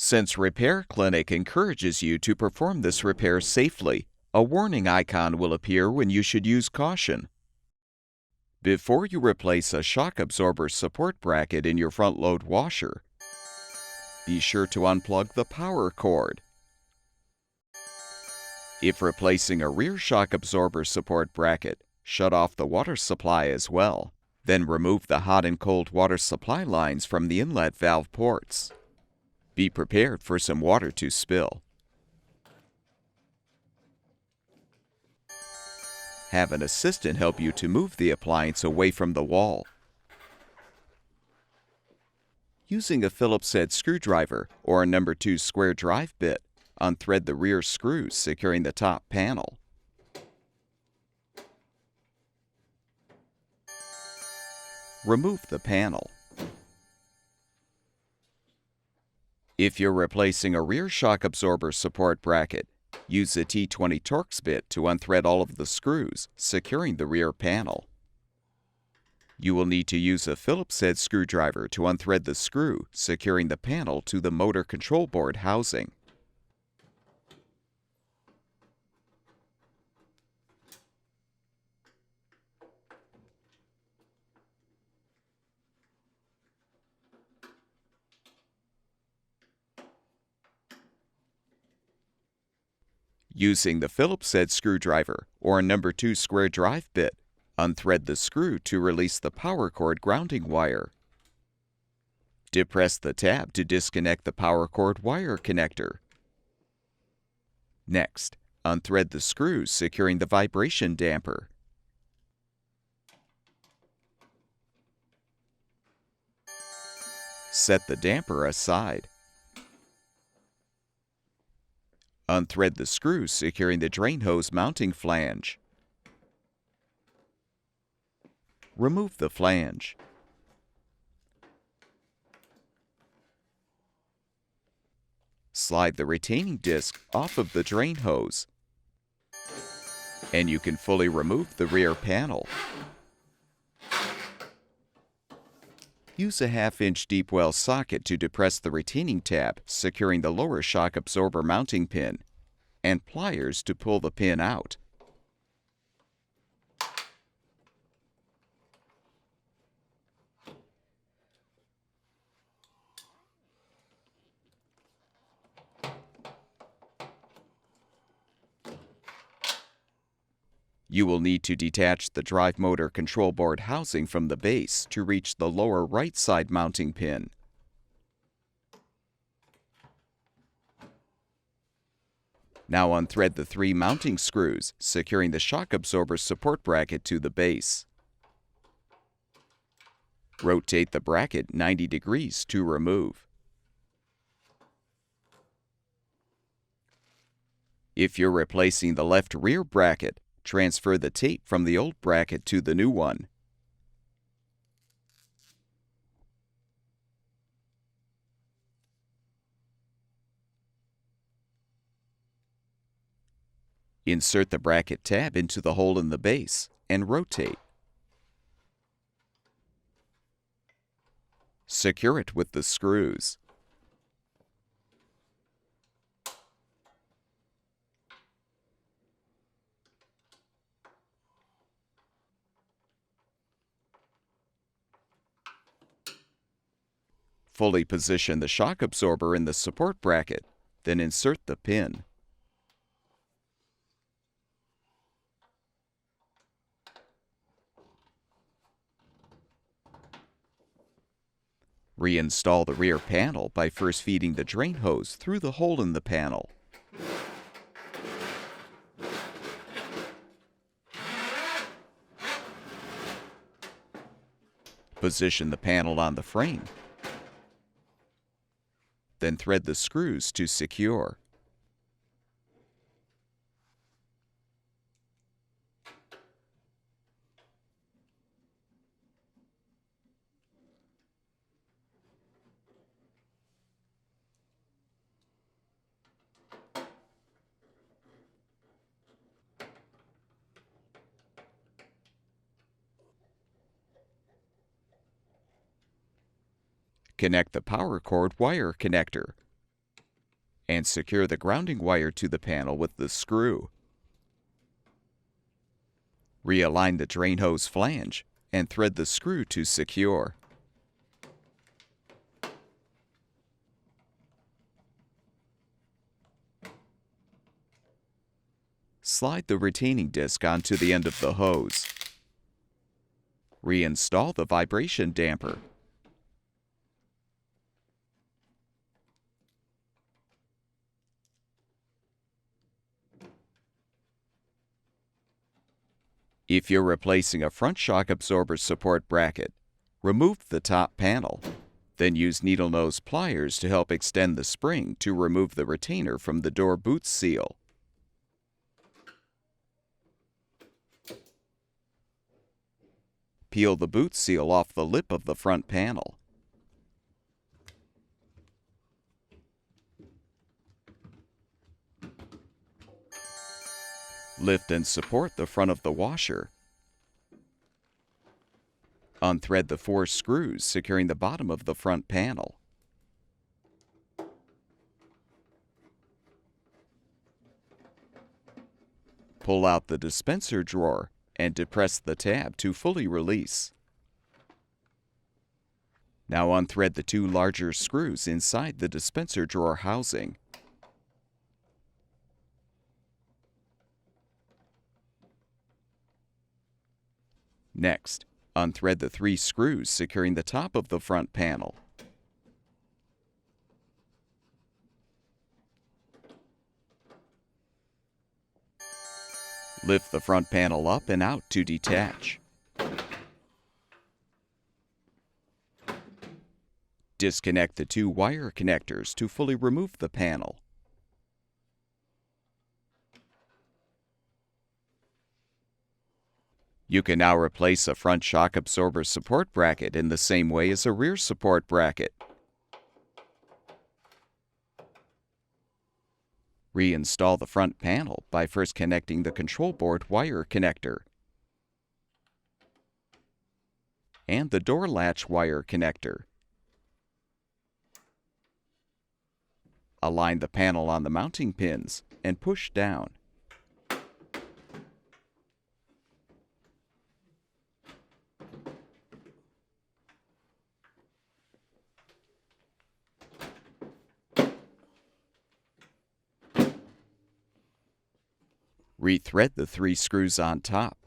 Since Repair Clinic encourages you to perform this repair safely, a warning icon will appear when you should use caution. Before you replace a shock absorber support bracket in your front load washer, be sure to unplug the power cord. If replacing a rear shock absorber support bracket, shut off the water supply as well. Then remove the hot and cold water supply lines from the inlet valve ports. Be prepared for some water to spill. Have an assistant help you to move the appliance away from the wall. Using a Phillips-head screwdriver or a No. 2 square drive bit, unthread the rear screws securing the top panel. Remove the panel. If you're replacing a rear shock absorber support bracket, use the T20 Torx bit to unthread all of the screws, securing the rear panel. You will need to use a Phillips-head screwdriver to unthread the screw, securing the panel to the motor control board housing. Using the Phillips-head screwdriver or a No. 2 square drive bit, unthread the screw to release the power cord grounding wire. Depress the tab to disconnect the power cord wire connector. Next, unthread the screws securing the vibration damper. Set the damper aside. Unthread the screws securing the drain hose mounting flange. Remove the flange. Slide the retaining disc off of the drain hose, and you can fully remove the rear panel. Use a 1/2-inch deep well socket to depress the retaining tab, securing the lower shock absorber mounting pin, and pliers to pull the pin out. You will need to detach the drive motor control board housing from the base to reach the lower right side mounting pin. Now unthread the 3 mounting screws, securing the shock absorber support bracket to the base. Rotate the bracket 90 degrees to remove. If you're replacing the left rear bracket, transfer the tape from the old bracket to the new one. Insert the bracket tab into the hole in the base and rotate. Secure it with the screws. Fully position the shock absorber in the support bracket, then insert the pin. Reinstall the rear panel by first feeding the drain hose through the hole in the panel. Position the panel on the frame. Then thread the screws to secure. Connect the power cord wire connector. and secure the grounding wire to the panel with the screw. Realign the drain hose flange and thread the screw to secure. Slide the retaining disc onto the end of the hose. Reinstall the vibration damper. If you're replacing a front shock absorber support bracket, remove the top panel. Then use needle nose pliers to help extend the spring to remove the retainer from the door boot seal. Peel the boot seal off the lip of the front panel. Lift and support the front of the washer. Unthread the 4 screws securing the bottom of the front panel. Pull out the dispenser drawer and depress the tab to fully release. Now unthread the 2 larger screws inside the dispenser drawer housing. Next, unthread the 3 screws securing the top of the front panel. Lift the front panel up and out to detach. Disconnect the 2 wire connectors to fully remove the panel. You can now replace a front shock absorber support bracket in the same way as a rear support bracket. Reinstall the front panel by first connecting the control board wire connector and the door latch wire connector. Align the panel on the mounting pins and push down. Rethread the 3 screws on top.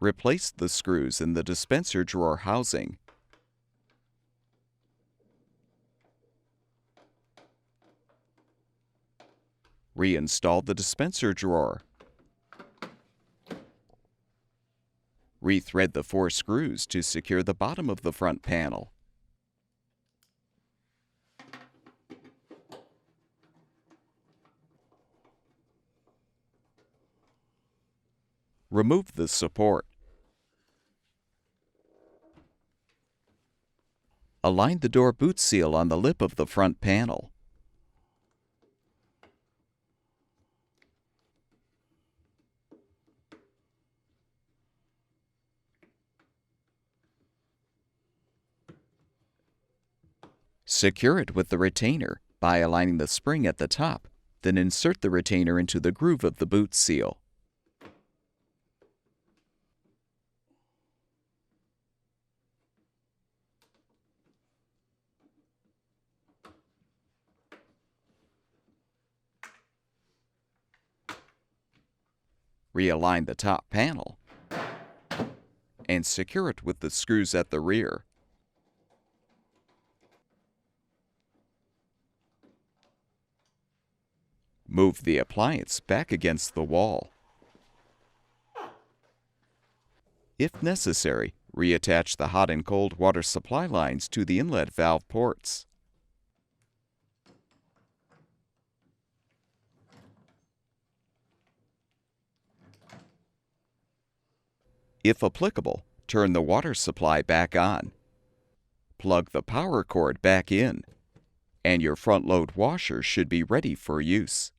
Replace the screws in the dispenser drawer housing. Reinstall the dispenser drawer. Rethread the 4 screws to secure the bottom of the front panel. Remove the support. Align the door boot seal on the lip of the front panel. Secure it with the retainer by aligning the spring at the top, then insert the retainer into the groove of the boot seal. Realign the top panel and secure it with the screws at the rear. Move the appliance back against the wall. If necessary, reattach the hot and cold water supply lines to the inlet valve ports. If applicable, turn the water supply back on. Plug the power cord back in, and your front load washer should be ready for use.